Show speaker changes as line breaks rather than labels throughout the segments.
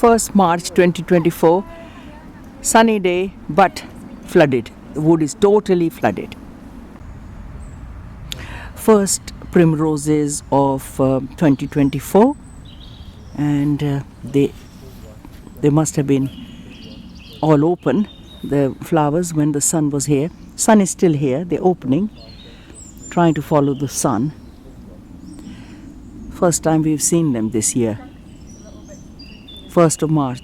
1st March 2024, sunny day but flooded. The wood is totally flooded. First primroses of 2024, and they must have been all open, the flowers, when the sun was here. Sun is still here, they're opening, trying to follow the sun. First time we've seen them this year. 1st of March.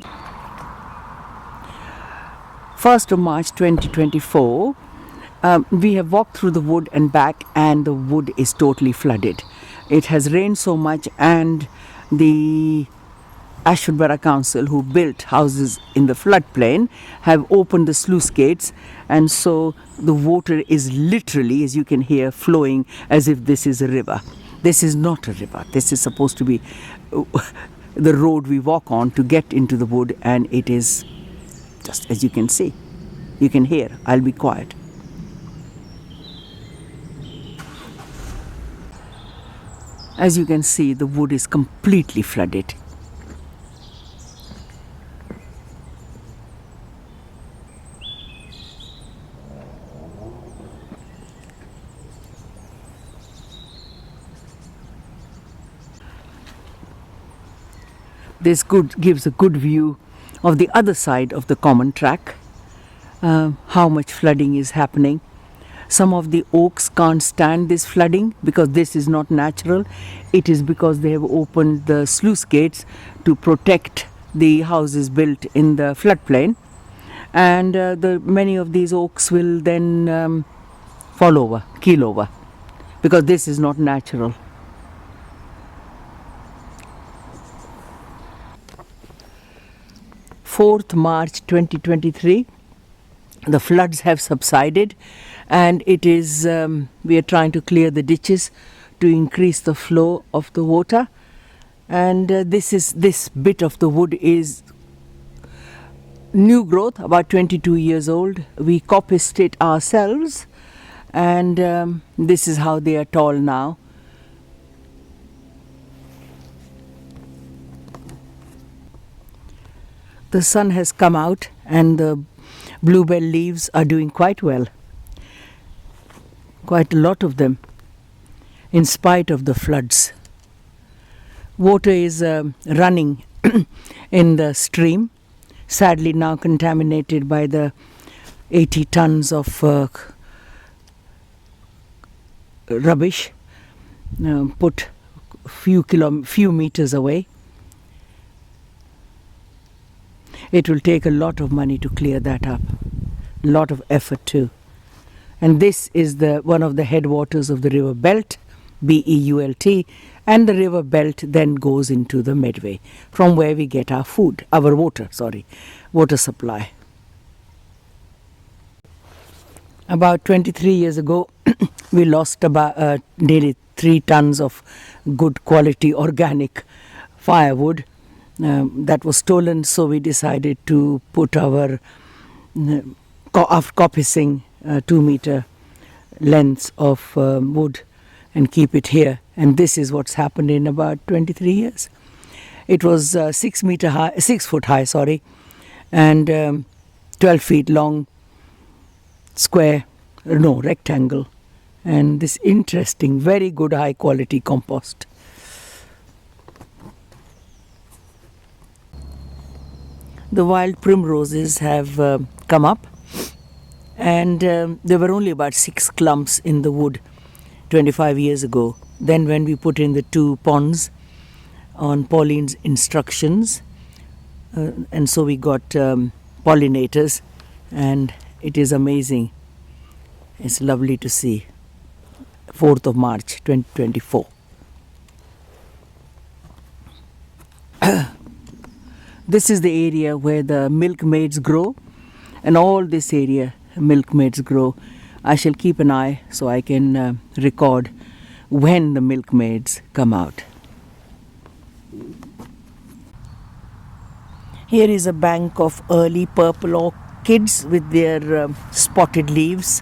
1st of March 2024, we have walked through the wood and back, and the wood is totally flooded. It has rained so much, and the Ashford Borough Council, who built houses in the floodplain, have opened the sluice gates, and so the water is literally, as you can hear, flowing as if this is a river. This is not a river. This is supposed to be the road we walk on to get into the wood, and it is just as you can see. You can hear. I'll be quiet. As you can see, the wood is completely flooded. This gives a good view of the other side of the common track, how much flooding is happening. Some of the oaks can't stand this flooding because this is not natural. It is because they have opened the sluice gates to protect the houses built in the floodplain, and many of these oaks will then fall over, keel over, because this is not natural. March 2023, the floods have subsided, and it is we are trying to clear the ditches to increase the flow of the water, and this bit of the wood is new growth, about 22 years old. We coppiced it ourselves, and this is how they are tall now. The sun has come out, and the bluebell leaves are doing quite well. Quite a lot of them, in spite of the floods. Water is running in the stream, sadly now contaminated by the 80 tons of rubbish put few meters away. It will take a lot of money to clear that up, a lot of effort too. And this is one of the headwaters of the river belt, Beult, and the river belt then goes into the Medway, from where we get our water supply. About 23 years ago, we lost about nearly 3 tons of good quality organic firewood. That was stolen, so we decided to put our coppicing 2-meter lengths of wood and keep it here. And this is what's happened in about 23 years. It was 6 foot high, and 12 feet long, rectangle, and this interesting, very good high quality compost. The wild primroses have come up, and there were only about 6 clumps in the wood 25 years ago. Then when we put in the 2 ponds on Pauline's instructions, and so we got pollinators, and it is amazing. It's lovely to see. 4th of March 2024. This is the area where the milkmaids grow, and all this area milkmaids grow. I shall keep an eye so I can record when the milkmaids come out. Here is a bank of early purple orchids with their spotted leaves.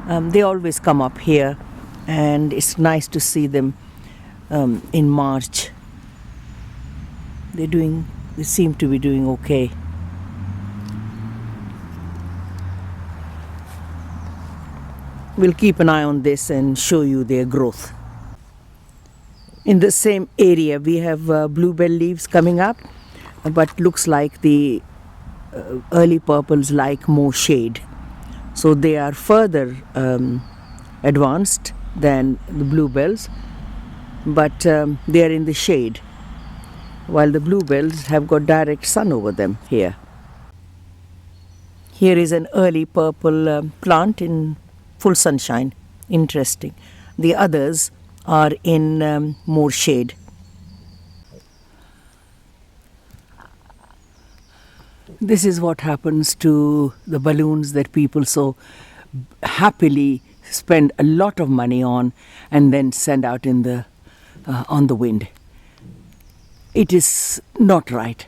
They always come up here, and it's nice to see them in March. They're doing they seem to be doing okay. We'll keep an eye on this and show you their growth. In the same area we have bluebell leaves coming up, but looks like the early purples like more shade, so they are further advanced than the bluebells, but they are in the shade, while the bluebells have got direct sun over them here. Here is an early purple plant in full sunshine. Interesting. The others are in more shade. This is what happens to the balloons that people so happily spend a lot of money on and then send out in the on the wind. It is not right,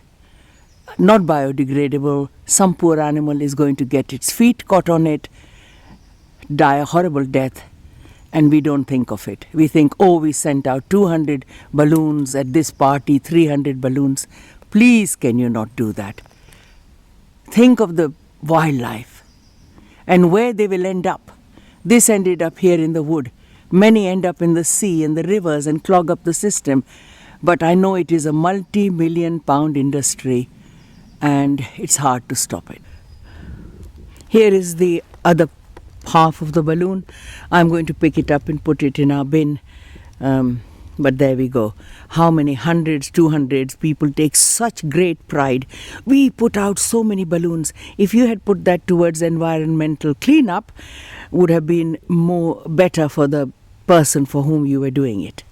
not biodegradable. Some poor animal is going to get its feet caught on it, die a horrible death, and we don't think of it. We think, oh, we sent out 200 balloons at this party, 300 balloons. Please, can you not do that? Think of the wildlife and where they will end up. This ended up here in the wood. Many end up in the sea and the rivers and clog up the system. But I know it is a multi-million-pound industry and it's hard to stop it. Here is the other half of the balloon. I'm going to pick it up and put it in our bin. But there we go. How many hundreds, 200s people take such great pride. We put out so many balloons. If you had put that towards environmental cleanup, would have been more better for the person for whom you were doing it.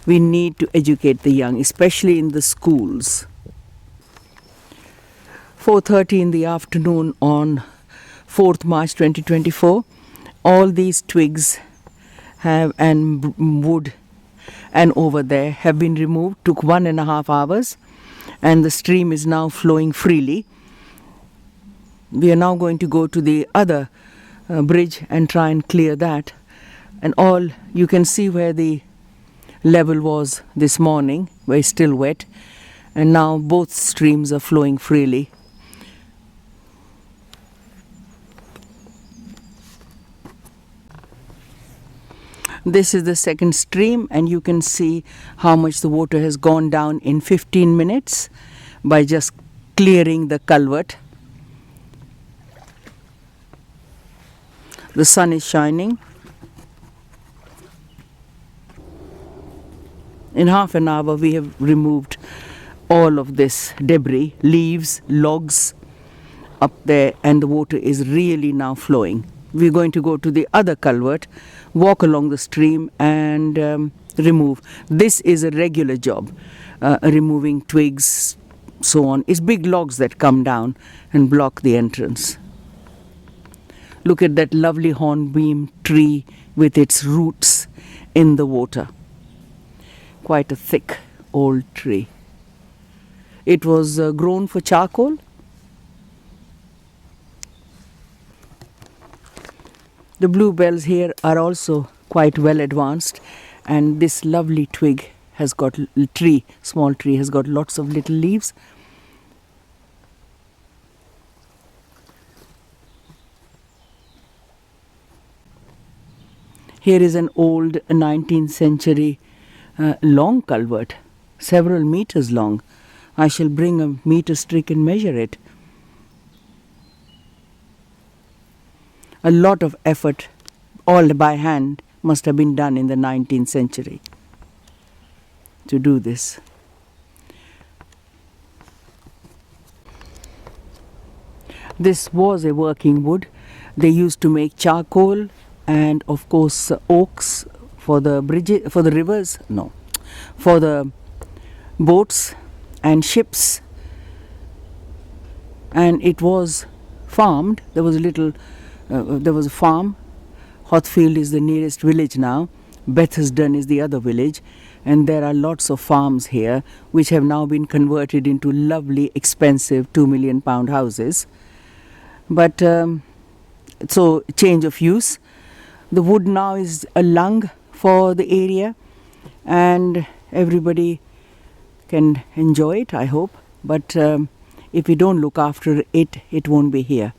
We need to educate the young, especially in the schools. 4:30 in the afternoon on 4th March 2024. All these twigs have and wood and over there have been removed. Took 1.5 hours, and the stream is now flowing freely. We are now going to go to the other bridge and try and clear that. And all you can see where the level was this morning, where it's still wet, and now both streams are flowing freely. This is the second stream, and you can see how much the water has gone down in 15 minutes by just clearing the culvert. The sun is shining. In half an hour we have removed all of this debris, leaves, logs up there, and the water is really now flowing. We're going to go to the other culvert, walk along the stream and remove. This is a regular job, removing twigs, so on. It's big logs that come down and block the entrance. Look at that lovely hornbeam tree with its roots in the water. Quite a thick old tree. It was grown for charcoal. The bluebells here are also quite well advanced, and this lovely twig has got small tree has got lots of little leaves. Here is an old 19th century long culvert, several meters long. I shall bring a meter stick and measure it. A lot of effort, all by hand, must have been done in the 19th century to do this. This was a working wood. They used to make charcoal and of course oaks for the bridges, for the rivers, no, for the boats and ships. And it was farmed. There was a farm. Hothfield is the nearest village now. Bethesdon is the other village. And there are lots of farms here which have now been converted into lovely, expensive £2 million houses. But so change of use. The wood now is a lung for the area, and everybody can enjoy it, I hope. but if we don't look after it, it won't be here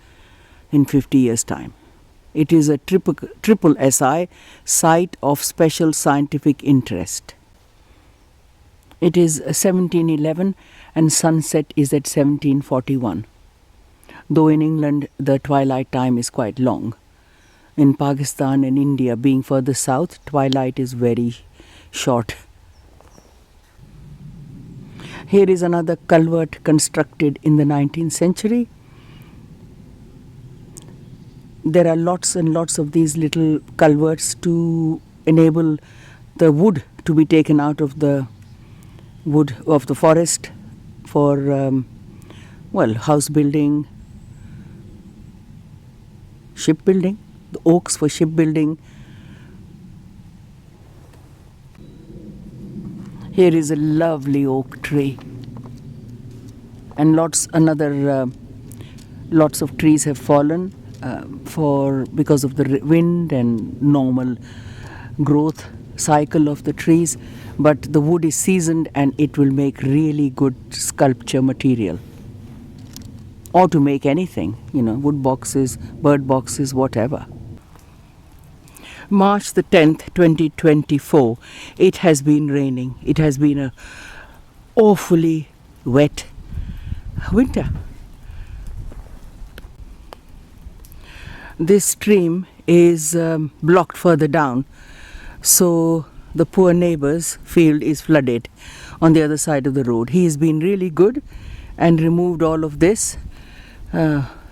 in 50 years' time. It is a triple SI, Site of Special Scientific Interest. It is 1711 and sunset is at 1741. Though in England the twilight time is quite long. In Pakistan and India, being further south, twilight is very short. Here is another culvert constructed in the 19th century. There are lots and lots of these little culverts to enable the wood to be taken out of the wood of the forest for, house building, shipbuilding, the oaks for shipbuilding. Here is a lovely oak tree, and lots of trees have fallen because of the wind and normal growth cycle of the trees, but the wood is seasoned and it will make really good sculpture material, or to make anything, wood boxes, bird boxes, whatever. March the 10th, 2024. It has been raining. It has been a awfully wet winter. This stream is blocked further down, so the poor neighbor's field is flooded on the other side of the road. He has been really good and removed all of this,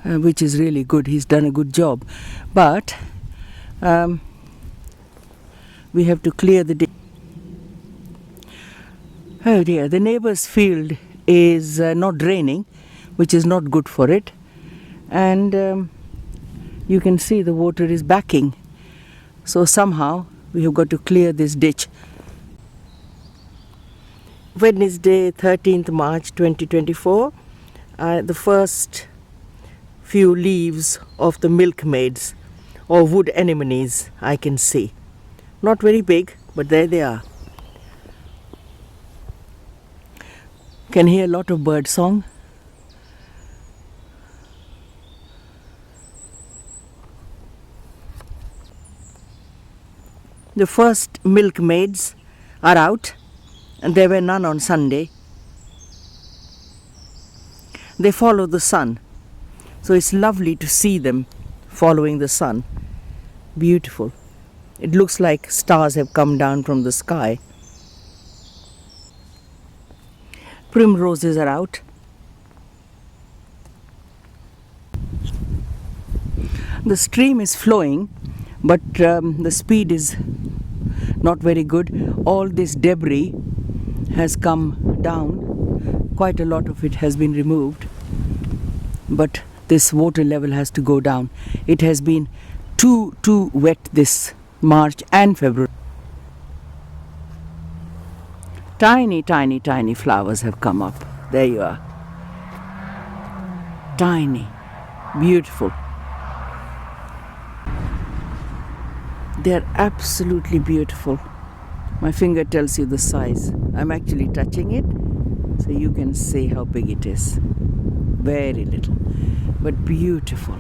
which is really good. He's done a good job, but we have to clear the oh dear, the neighbor's field is not draining, which is not good for it, and you can see the water is backing, so somehow we have got to clear this ditch. Wednesday, 13th March 2024. The first few leaves of the milkmaids or wood anemones I can see. Not very big, but there they are. Can hear a lot of bird song. The first milkmaids are out, and there were none on Sunday. They follow the sun, so it's lovely to see them following the sun. Beautiful. It looks like stars have come down from the sky. Primroses are out. The stream is flowing, but the speed is not very good. All this debris has come down. Quite a lot of it has been removed, but this water level has to go down. It has been too wet this March and February. Tiny flowers have come up. There you are. Tiny, beautiful. They are absolutely beautiful. My finger tells you the size. I'm actually touching it, so you can see how big it is. Very little, but beautiful.